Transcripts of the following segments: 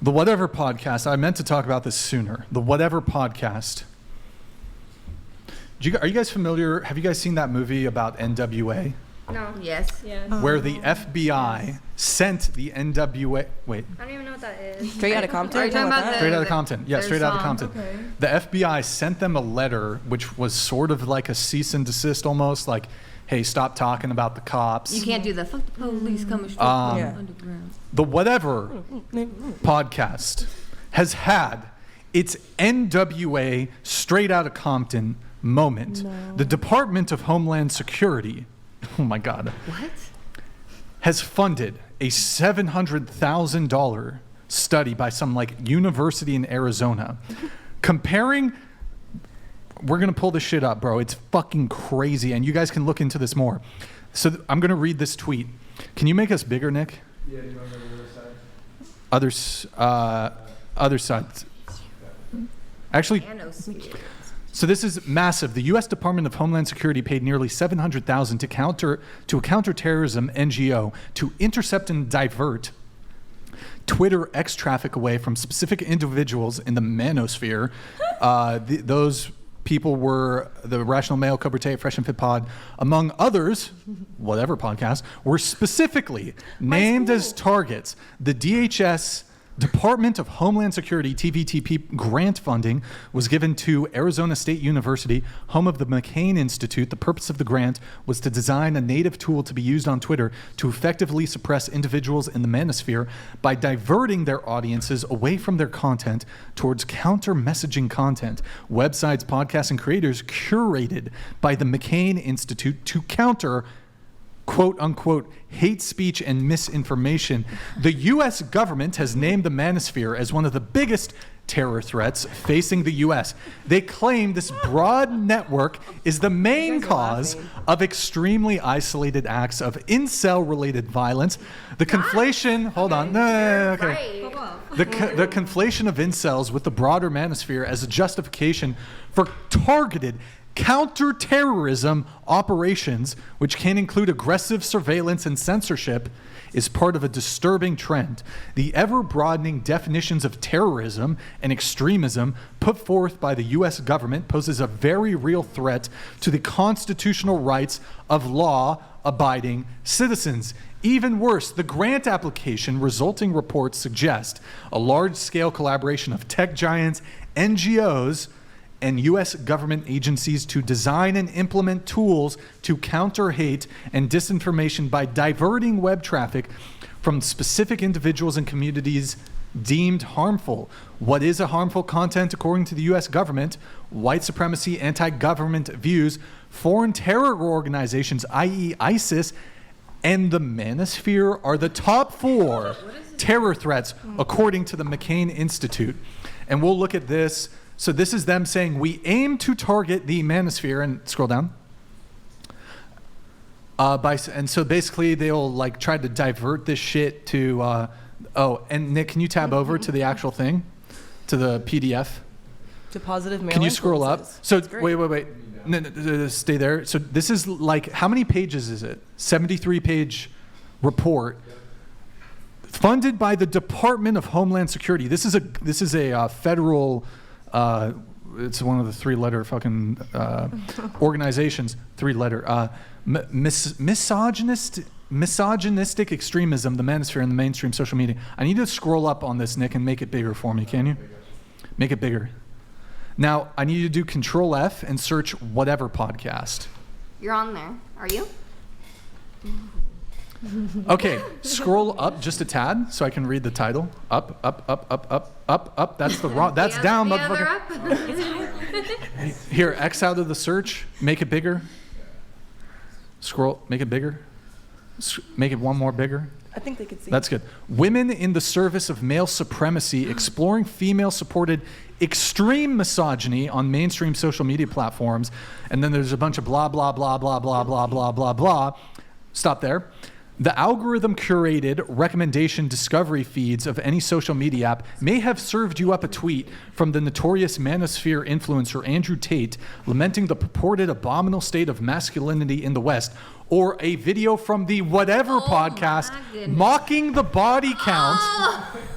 The Whatever podcast. I meant to talk about this sooner. The Whatever podcast. Are you guys familiar? Have you guys seen that movie about NWA? No. Yes. Where the FBI sent the NWA. Wait. I don't even know what that is. Straight Outta Compton? Are you talking about Straight Outta Compton. Yeah, Straight Outta Compton. Okay. The FBI sent them a letter, which was sort of like a cease and desist almost, like, hey, stop talking about the cops. You can't do the fuck the police coming straight from the underground. The Whatever podcast has had its NWA Straight Outta Compton moment. No. The Department of Homeland Security, oh my God, What? has funded a $700,000 study by some like university in Arizona comparing. We're going to pull this shit up, bro. It's fucking crazy. And you guys can look into this more. So I'm going to read this tweet. Can you make us bigger, Nick? Yeah, do you want to go to the other side? Other side. Actually, Manosphere. so this is massive. The U.S. Department of Homeland Security paid nearly $700,000 to a counterterrorism NGO to intercept and divert Twitter X traffic away from specific individuals in the manosphere. Those people were the Rational Mail, Cobra Tate, Fresh and Fit Pod, among others, Whatever podcast, were specifically named as targets. The DHS Department of Homeland Security TVTP grant funding was given to Arizona State University, home of the McCain Institute. The purpose of the grant was to design a native tool to be used on Twitter to effectively suppress individuals in the manosphere by diverting their audiences away from their content towards counter-messaging content, websites, podcasts, and creators curated by the McCain Institute to counter quote unquote hate speech and misinformation. The U.S. government has named the manosphere as one of the biggest terror threats facing the U.S. They claim this broad network is the main cause of extremely isolated acts of incel-related violence. The conflation, hold on, no, okay. The conflation of incels with the broader manosphere as a justification for targeted counter-terrorism operations, which can include aggressive surveillance and censorship, is part of a disturbing trend. The ever-broadening definitions of terrorism and extremism put forth by the U.S. government poses a very real threat to the constitutional rights of law-abiding citizens. Even worse, the grant application resulting reports suggest a large-scale collaboration of tech giants, NGOs, and U.S. government agencies to design and implement tools to counter hate and disinformation by diverting web traffic from specific individuals and communities deemed harmful. What is a harmful content according to the U.S. government? White supremacy, anti-government views, foreign terror organizations, i.e. ISIS, and the manosphere are the top 4 terror threats according to the McCain Institute. And we'll look at this. So this is them saying, we aim to target the manosphere, and scroll down. And so basically they'll like try to divert this shit to, and Nick, can you tab over to the actual thing, to the PDF? To positive mail. Can you scroll up? So great. wait. No, stay there. So this is like, how many pages is it? 73-page report funded by the Department of Homeland Security. This is a federal. It's one of the 3-letter fucking organizations. 3-letter. Misogynistic extremism, the manosphere, and the mainstream social media. I need to scroll up on this, Nick, and make it bigger for me. Can you? Make it bigger. Now, I need you to do Control F and search Whatever podcast. You're on there. Are you? Okay, scroll up just a tad so I can read the title. Up. That's the wrong. That's down, motherfucker. Here, X out of the search. Make it bigger. Scroll. Make it bigger. Make it one more bigger. I think they could see. That's good. Women in the service of male supremacy, exploring female-supported extreme misogyny on mainstream social media platforms. And then there's a bunch of blah, blah, blah, blah, blah, blah, blah, blah, blah. Stop there. The algorithm curated recommendation discovery feeds of any social media app may have served you up a tweet from the notorious manosphere influencer Andrew Tate lamenting the purported abominable state of masculinity in the West, or a video from the Whatever podcast mocking the body count.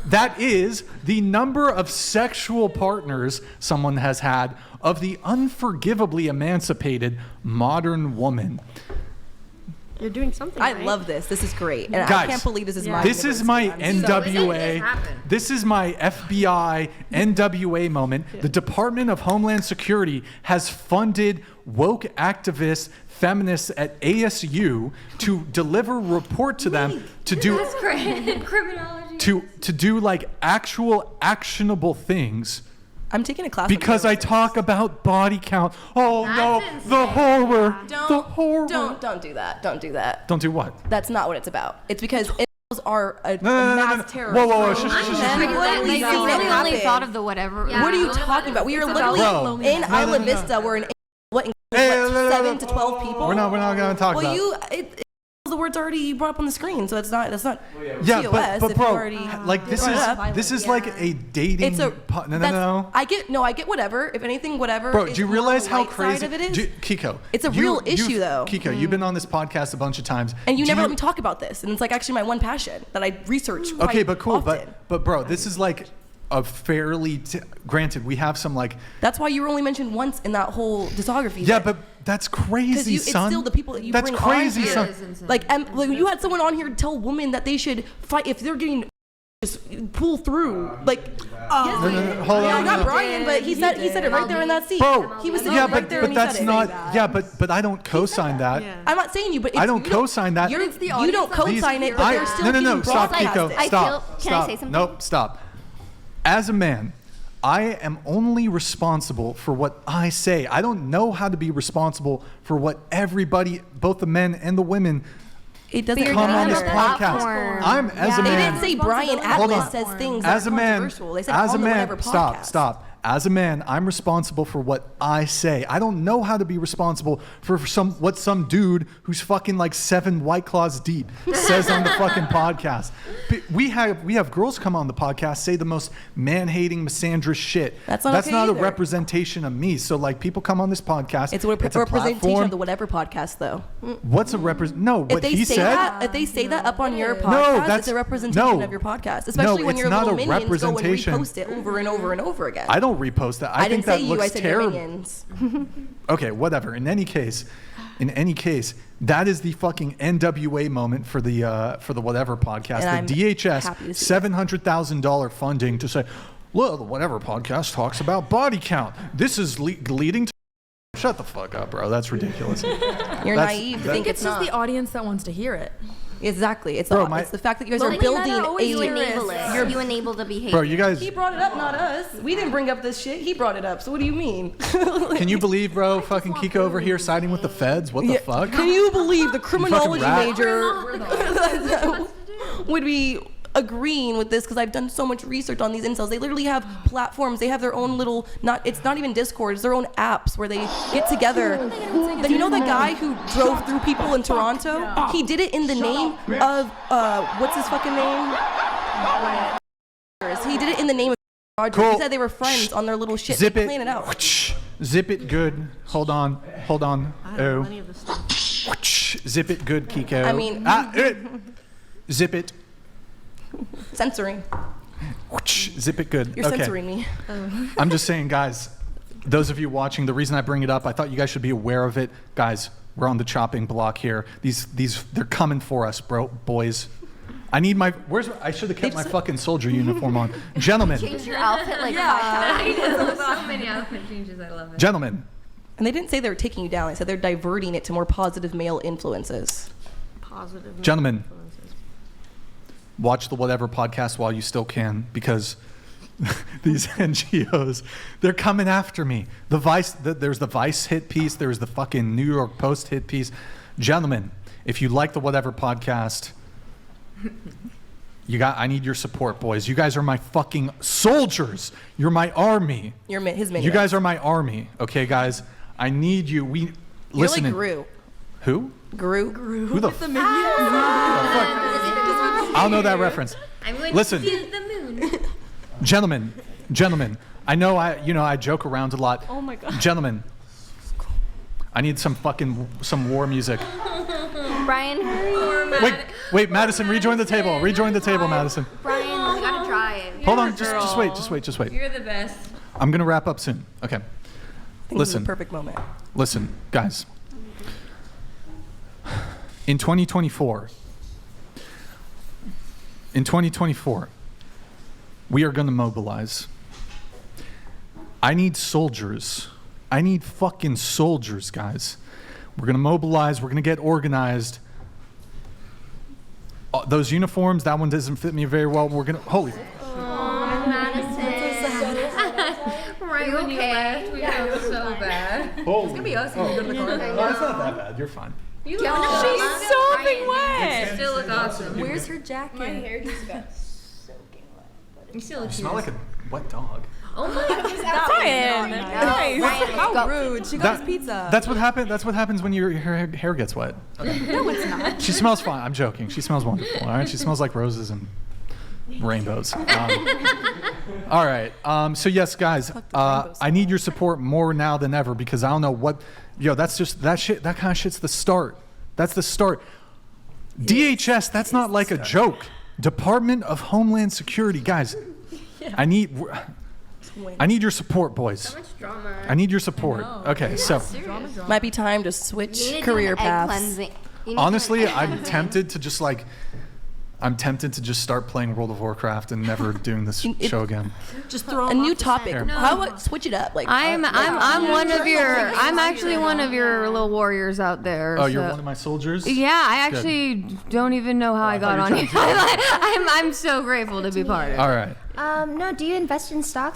That is the number of sexual partners someone has had of the unforgivably emancipated modern woman. You're doing something. I right. love this. This is great. And Guys, I can't believe this is my This is my university. NWA. This is my FBI NWA moment. The Department of Homeland Security has funded woke activists, feminists at ASU to deliver a report to them to do That's great. Criminology. to do like actual actionable things. I'm taking a class. Because I talk about body count. Oh no, That's the insane. horror. Don't, the horror. Don't do that. Don't do that. Don't do what? That's not what it's about. It's because incels are a No. mass terrorist. Whoa, whoa, group. shush, shush, shush, And shush. we've literally Like, seen I it really only happen. thought of the whatever. What are you talking about? We are literally Bro. in No, Isla Vista. We're in what, Hey, no. 7 to 12 people. We're not gonna talk Well, about. the word's already brought up on the screen, so that's not Yeah, COS but if bro, you already like this brought it up. is like a dating. It's a no. I get whatever. If anything, whatever. Bro, is do you more realize the how light crazy? side of it is? Kiko, It's a real issue, though. Kiko, you've been on this podcast a bunch of times, And you Do never let me talk about this, and it's like actually my one passion that I research. Okay, quite but cool, often. but bro, this is like a fairly. Granted, we have some like. That's why you were only mentioned once in that whole discography. Yeah, but that's crazy, it's son. still the people that you That's bring crazy, on here. son. It is insane. Like you had someone on here tell women that they should fight if they're getting just pull through. Like, yes, no, hold yeah, on, not no. Brian, but he said it right there in that seat. Bro, He was sitting yeah, right but there and he that's said it. not. Yeah, but I don't co-sign that. I'm not saying you, but it's, I don't you co-sign that. You're, It's the you audience don't that co-sign it, but they're still no, being stop, Kiko, broadcasted. I stop, feel- can I stop. say something? Nope, stop. As a man, I am only responsible for what I say. I don't know how to be responsible for what everybody, both the men and the women, It doesn't come on this matter. podcast. Platform. I'm as a They man. didn't say Brian Hold on. Atlas says things that As are a man, controversial. They said as a on the man, Whatever podcast. stop. As a man, I'm responsible for what I say. I don't know how to be responsible for what some dude who's fucking like 7 White Claws deep says on the fucking podcast. We have girls come on the podcast say the most man-hating, misandrous shit. That's not okay a either. representation of me. So like people come on this podcast. It's a representation platform. of the Whatever podcast, though. What's a represent? No, If what they he say said. that, if they say that up on your podcast, No, that's- it's a representation no. of your podcast. Especially when it's your not little a minions go and representation. repost it over and over and over again. I don't repost that. I think didn't say that you. looks I said your terrible. minions. Okay, whatever. In any case, that is the fucking NWA moment for the Whatever podcast. And The I'm happy to DHS see that. $700,000 funding to say, well, the Whatever podcast talks about body count. This is leading to. Shut the fuck up, bro. That's ridiculous. You're That's- naive to that- think It's it's just not. the audience that wants to hear it. Exactly. It's, Bro, it's the fact that you guys But are men building are always You a. enable it. You enable the behavior. Bro, you guys. He brought it up, not us. We didn't bring up this shit. He brought it up. So what do you mean? Can you believe, bro? Fucking Kiko over here siding with the feds. What the Yeah. fuck? Can you believe the criminology rat. major would be agreeing with this? Because I've done so much research on these incels. They literally have platforms. They have their own little, it's not even Discord. It's their own apps where they get together. Then you know the guy who drove through people in Toronto? He did it in the name of, what's his fucking name? He did it in the name of Roger. Cool. He said they were friends on their little shit. Zip they it. plan it out. Whoosh. Zip it good. Hold on. Oh. Whoosh. Zip it good, Kiko. I mean- Zip it. Censoring. Whoosh. Zip it good. You're Okay. censoring me. I'm just saying, guys, those of you watching, the reason I bring it up, I thought you guys should be aware of it. Guys, we're on the chopping block here. These they're coming for us, boys. I need I should have kept my fucking soldier uniform on. Gentlemen, Change your outfit like 5 times. So many outfit changes. I love it. gentlemen, And they didn't say they were taking you down. They said they're diverting it to more positive male influences. Positive. gentlemen, watch the Whatever podcast while you still can, because these NGOs, they're coming after me. There's the Vice hit piece. There's the fucking New York Post hit piece. Gentlemen, if you like the Whatever podcast, I need your support, boys. You guys are my fucking soldiers. You're my army. You're his minions. You guys are my army. Okay, guys? I need you. You're Listen. like Gru. Who? Groot. Who the fuck? I don't know that reference. I'm going Listen. to see the moon. Gentlemen, I know I joke around a lot. Oh my God. Gentlemen, I need some war music. Brian, hurry. Wait, Madison, rejoin the table. Rejoin the table, Madison. Brian, we gotta drive. Hold on, just wait. You're the best. I'm gonna wrap up soon. Okay. I think this is Listen. the perfect moment. Listen, guys. In 2024, we are going to mobilize. I need soldiers. I need fucking soldiers, guys. We're going to mobilize. We're going to get organized. Those uniforms, that one doesn't fit me very well. We're going to, holy. Right when you left, we felt so bad. It's going to be us when we go to the car. Oh, it's not that bad. You're fine. You look awesome. She's sopping You still look awesome. Where's her jacket? My hair just got soaking wet. You still look You cute. smell like a wet dog. Oh my God. Brian. Brian, How rude. She got us pizza. That's what happened. That's what happens when your hair gets wet. Okay. No, it's not. She smells fine. I'm joking. She smells wonderful. All right. She smells like roses and rainbows. All right. So yes, guys, I need your support more now than ever because I don't know what. That's just that shit. That kind of shit's the start. That's the start. DHS. That's not like a joke. Department of Homeland Security, guys. I need your support, boys. So much drama. I need your support. Okay, so Might be time to switch career paths. honestly, I'm tempted to just start playing World of Warcraft and never doing this show again. Just throw a new topic. Here. How about switch it up? Like I'm actually one of your little warriors out there. Oh, you're so- one of my soldiers? Yeah, I actually don't even know how I got on here. I'm so grateful to be part of it. All right. No, do you invest in stocks?